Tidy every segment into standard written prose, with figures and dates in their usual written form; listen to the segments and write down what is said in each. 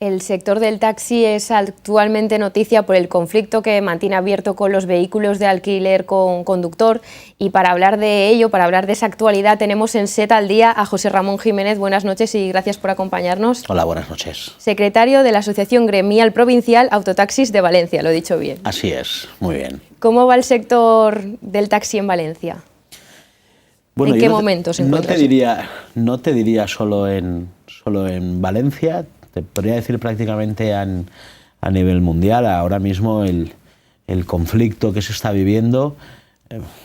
El sector del taxi es actualmente noticia por el conflicto que mantiene abierto con los vehículos de alquiler con conductor, y para hablar de ello, para hablar de esa actualidad, tenemos en SET al Día a José Ramón Jiménez. Buenas noches y gracias por acompañarnos. Hola, buenas noches. Secretario de la Asociación Gremial Provincial Autotaxis de Valencia, lo he dicho bien. Así es, muy bien. ¿Cómo va el sector del taxi en Valencia? Bueno, ¿En qué momento se encuentra? No te diría solo en Valencia, te podría decir prácticamente a nivel mundial. Ahora mismo el conflicto que se está viviendo,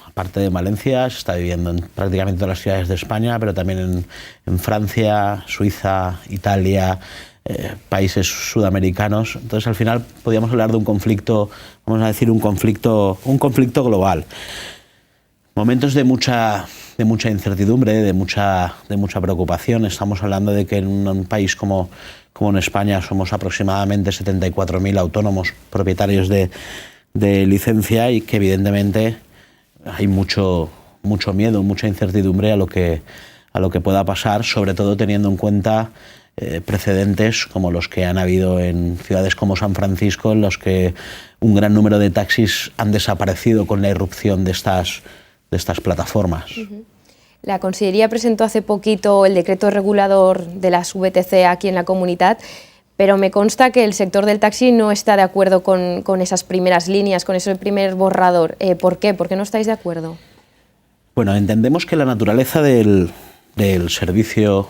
aparte de Valencia, se está viviendo en prácticamente todas las ciudades de España, pero también en Francia, Suiza, Italia, países sudamericanos. Entonces, al final, podríamos hablar de un conflicto, vamos a decir, un conflicto global. Momentos de mucha incertidumbre, de mucha preocupación. Estamos hablando de que en un país como en España somos aproximadamente 74.000 autónomos propietarios de licencia, y que evidentemente hay mucho miedo, mucha incertidumbre a lo que pueda pasar, sobre todo teniendo en cuenta precedentes como los que han habido en ciudades como San Francisco, en los que un gran número de taxis han desaparecido con la irrupción de estas plataformas. La Consellería presentó hace poquito el decreto regulador de las VTC aquí en la comunidad, pero me consta que el sector del taxi no está de acuerdo con esas primeras líneas, con ese primer borrador. ¿Por qué? ¿Por qué no estáis de acuerdo? Bueno, entendemos que la naturaleza del servicio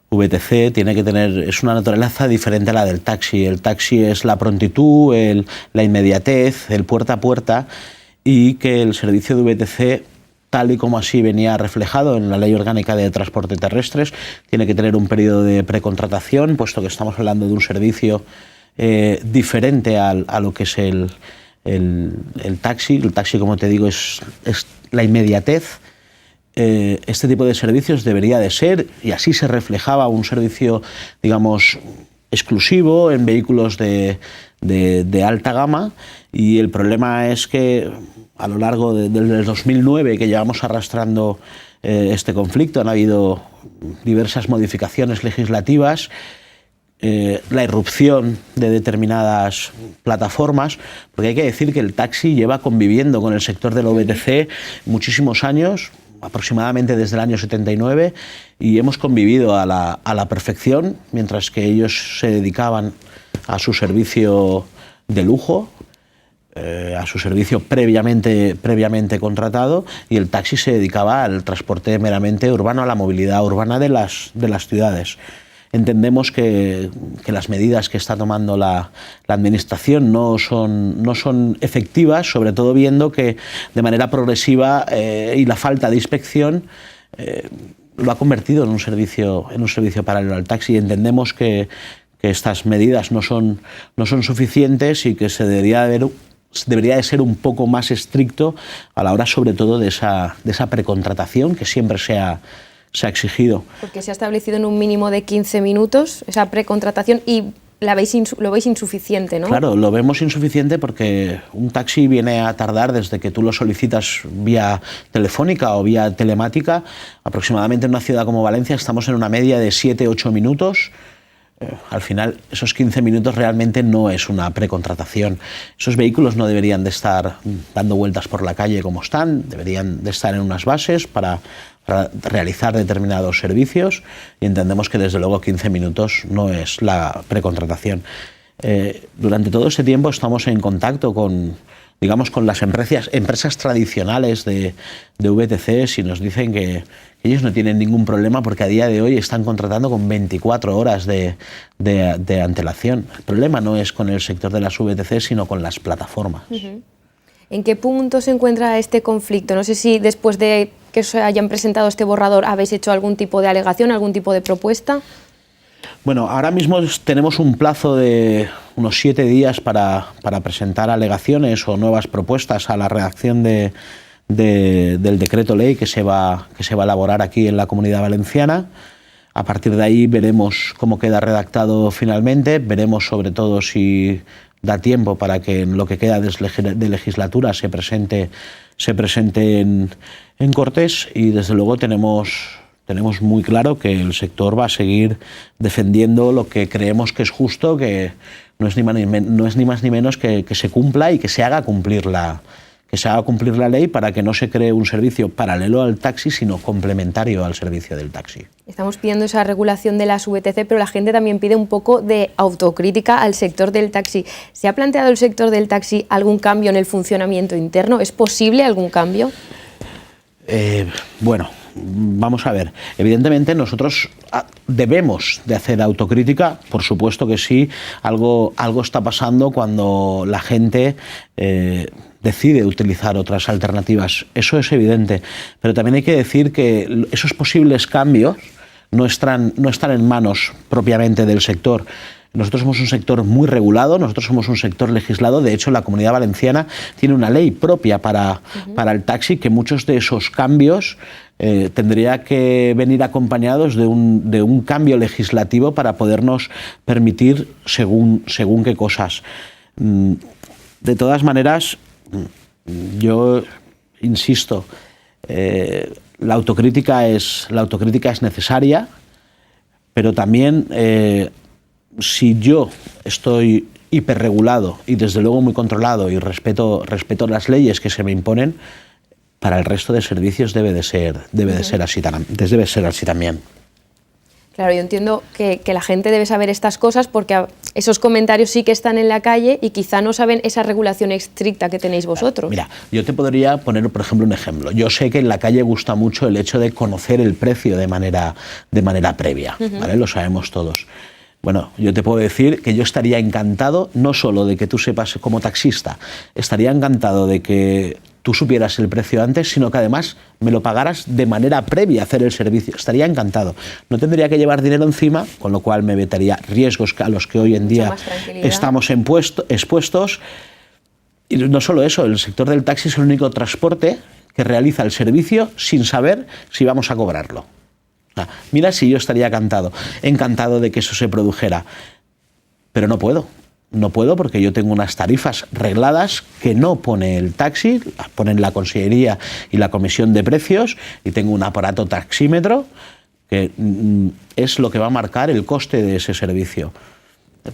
VTC es una naturaleza diferente a la del taxi. El taxi es la prontitud, la inmediatez, el puerta a puerta, y que el servicio de VTC, tal y como así venía reflejado en la Ley Orgánica de Transporte Terrestres, tiene que tener un periodo de precontratación, puesto que estamos hablando de un servicio diferente a lo que es el taxi. El taxi, como te digo, es la inmediatez. Este tipo de servicios debería de ser, y así se reflejaba, un servicio, digamos, exclusivo en vehículos de alta gama, y el problema es que a lo largo del 2009, que llevamos arrastrando este conflicto, han habido diversas modificaciones legislativas, la irrupción de determinadas plataformas, porque hay que decir que el taxi lleva conviviendo con el sector de la VTC muchísimos años, aproximadamente desde el año 79, y hemos convivido a la perfección, mientras que ellos se dedicaban a su servicio de lujo, a su servicio previamente contratado, y el taxi se dedicaba al transporte meramente urbano, a la movilidad urbana de las ciudades. Entendemos que las medidas que está tomando la Administración no son efectivas, sobre todo viendo que de manera progresiva y la falta de inspección lo ha convertido en un servicio paralelo al taxi. Entendemos que estas medidas no son suficientes, y que se debería de ser un poco más estricto a la hora, sobre todo, de esa precontratación que siempre se ha exigido. Porque se ha establecido en un mínimo de 15 minutos esa precontratación, y lo veis insuficiente, ¿no? Claro, lo vemos insuficiente porque un taxi viene a tardar, desde que tú lo solicitas vía telefónica o vía telemática, aproximadamente en una ciudad como Valencia estamos en una media de 7-8 minutos. Al final, esos 15 minutos realmente no es una precontratación. Esos vehículos no deberían de estar dando vueltas por la calle como están, deberían de estar en unas bases para realizar determinados servicios, y entendemos que desde luego 15 minutos no es la precontratación. Durante todo ese tiempo estamos en contacto con las empresas tradicionales de VTC, y nos dicen que ellos no tienen ningún problema, porque a día de hoy están contratando con 24 horas de antelación. El problema no es con el sector de las VTC, sino con las plataformas. ¿En qué punto se encuentra este conflicto? No sé si después de que se hayan presentado este borrador habéis hecho algún tipo de alegación, algún tipo de propuesta. Bueno, ahora mismo tenemos un plazo de unos 7 días para presentar alegaciones o nuevas propuestas a la redacción del decreto ley que se va a elaborar aquí en la Comunidad Valenciana. A partir de ahí veremos cómo queda redactado finalmente, veremos sobre todo si da tiempo para que en lo que queda de legislatura se presente en Cortes, y desde luego tenemos tenemos muy claro que el sector va a seguir defendiendo lo que creemos que es justo, que no es ni más ni menos que se cumpla y que se haga cumplir la ley, para que no se cree un servicio paralelo al taxi, sino complementario al servicio del taxi. Estamos pidiendo esa regulación de las VTC, pero la gente también pide un poco de autocrítica al sector del taxi. ¿Se ha planteado el sector del taxi algún cambio en el funcionamiento interno? ¿Es posible algún cambio? Bueno, vamos a ver. Evidentemente nosotros debemos de hacer autocrítica, por supuesto que sí. Algo está pasando cuando la gente decide utilizar otras alternativas. Eso es evidente. Pero también hay que decir que esos posibles cambios no están en manos propiamente del sector. Nosotros somos un sector muy regulado, nosotros somos un sector legislado. De hecho, la Comunidad Valenciana tiene una ley propia para el taxi, que muchos de esos cambios tendría que venir acompañados de un cambio legislativo para podernos permitir según qué cosas. De todas maneras, yo insisto, la autocrítica es necesaria, pero también si yo estoy hiperregulado y desde luego muy controlado y respeto las leyes que se me imponen, para el resto de servicios debe de ser así también. Claro, yo entiendo que la gente debe saber estas cosas, porque esos comentarios sí que están en la calle y quizá no saben esa regulación estricta que tenéis vosotros. Mira, yo te podría poner, por ejemplo, un ejemplo. Yo sé que en la calle gusta mucho el hecho de conocer el precio de manera previa, ¿vale? Lo sabemos todos. Bueno, yo te puedo decir que yo estaría encantado, no solo de que tú sepas como taxista, estaría encantado de que tú supieras el precio antes, sino que además me lo pagaras de manera previa a hacer el servicio. Estaría encantado. No tendría que llevar dinero encima, con lo cual me evitaría riesgos a los que hoy en día estamos expuestos. Y no solo eso, el sector del taxi es el único transporte que realiza el servicio sin saber si vamos a cobrarlo. Mira, si yo estaría encantado de que eso se produjera, pero no puedo. No puedo, porque yo tengo unas tarifas regladas que no pone el taxi, las ponen la Consellería y la Comisión de Precios, y tengo un aparato taxímetro que es lo que va a marcar el coste de ese servicio.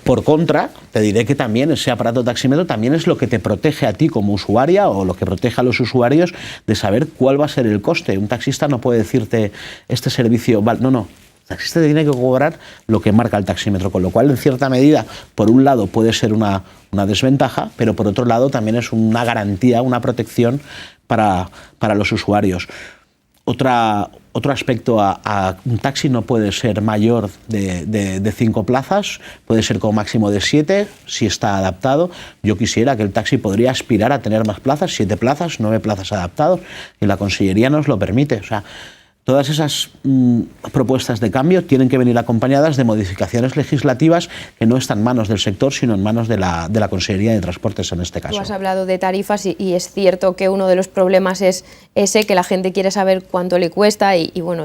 Por contra, te diré que también ese aparato taxímetro también es lo que te protege a ti como usuaria, o lo que protege a los usuarios de saber cuál va a ser el coste. Un taxista no puede decirte este servicio, no. El taxista te tiene que cobrar lo que marca el taxímetro, con lo cual, en cierta medida, por un lado puede ser una desventaja, pero por otro lado también es una garantía, una protección para los usuarios. Otro aspecto, a un taxi no puede ser mayor de 5 plazas, puede ser como máximo de 7 si está adaptado. Yo quisiera que el taxi podría aspirar a tener más plazas, 7 plazas, 9 plazas adaptados, y la Consellería nos lo permite. O sea, todas esas propuestas de cambio tienen que venir acompañadas de modificaciones legislativas que no están en manos del sector, sino en manos de la Consellería de Transportes en este caso. Tú has hablado de tarifas y es cierto que uno de los problemas es ese, que la gente quiere saber cuánto le cuesta y bueno,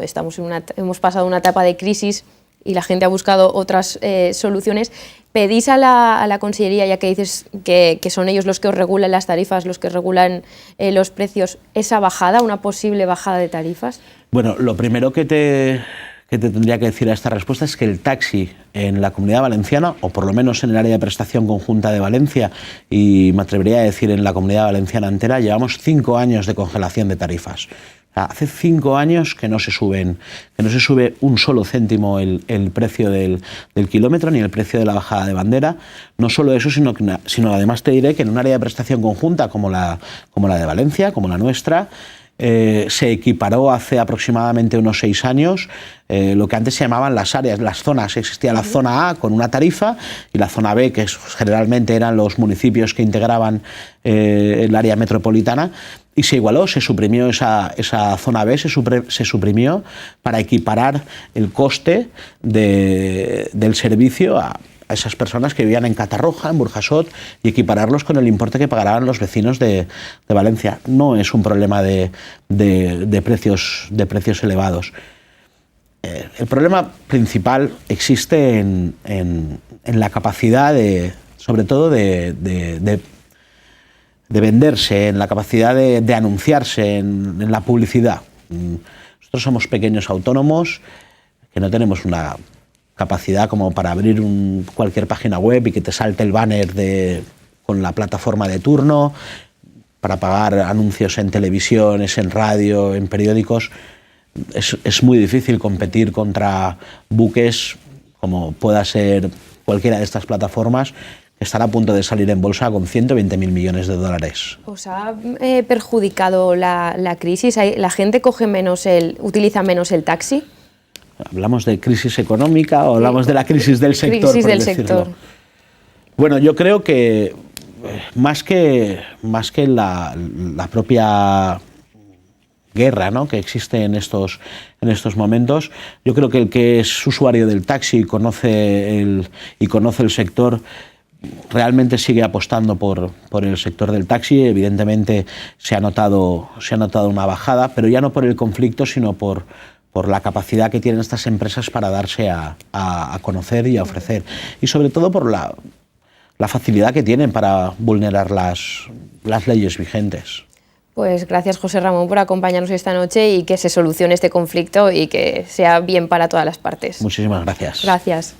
hemos pasado una etapa de crisis y la gente ha buscado otras soluciones. ¿Pedís a la Consellería, ya que dices que son ellos los que os regulan las tarifas, los que regulan los precios, esa bajada, una posible bajada de tarifas? Bueno, lo primero que te tendría que decir a esta respuesta es que el taxi en la Comunidad Valenciana, o por lo menos en el área de prestación conjunta de Valencia, y me atrevería a decir en la Comunidad Valenciana entera, llevamos 5 años de congelación de tarifas. Hace 5 años que no se sube un solo céntimo el precio del kilómetro, ni el precio de la bajada de bandera. No solo eso, sino además te diré que en un área de prestación conjunta como la de Valencia, como la nuestra, se equiparó hace aproximadamente unos 6 años lo que antes se llamaban las áreas, las zonas. Existía la zona A con una tarifa y la zona B, que generalmente eran los municipios que integraban el área metropolitana, y se igualó, se suprimió esa zona B, se suprimió para equiparar el coste del servicio a esas personas que vivían en Catarroja, en Burjasot, y equipararlos con el importe que pagaban los vecinos de Valencia. No es un problema de precios elevados. El problema principal existe en la capacidad sobre todo de venderse, en la capacidad de anunciarse, en la publicidad. Nosotros somos pequeños autónomos que no tenemos una capacidad como para abrir cualquier página web y que te salte el banner con la plataforma de turno, para pagar anuncios en televisiones, en radio, en periódicos. Es muy difícil competir contra buques como pueda ser cualquiera de estas plataformas que están a punto de salir en bolsa con 120.000 millones de dólares. ¿Os ha perjudicado la crisis? ¿La gente utiliza menos el taxi? ¿Hablamos de crisis económica o hablamos de la crisis del sector? Crisis del sector. Bueno, yo creo que más que la propia guerra, ¿no?, que existe en estos momentos, yo creo que el que es usuario del taxi y conoce el sector realmente sigue apostando por el sector del taxi. Evidentemente se ha notado una bajada, pero ya no por el conflicto, sino por la capacidad que tienen estas empresas para darse a conocer y a ofrecer, y sobre todo por la facilidad que tienen para vulnerar las leyes vigentes. Pues gracias, José Ramón, por acompañarnos esta noche y que se solucione este conflicto y que sea bien para todas las partes. Muchísimas gracias. Gracias.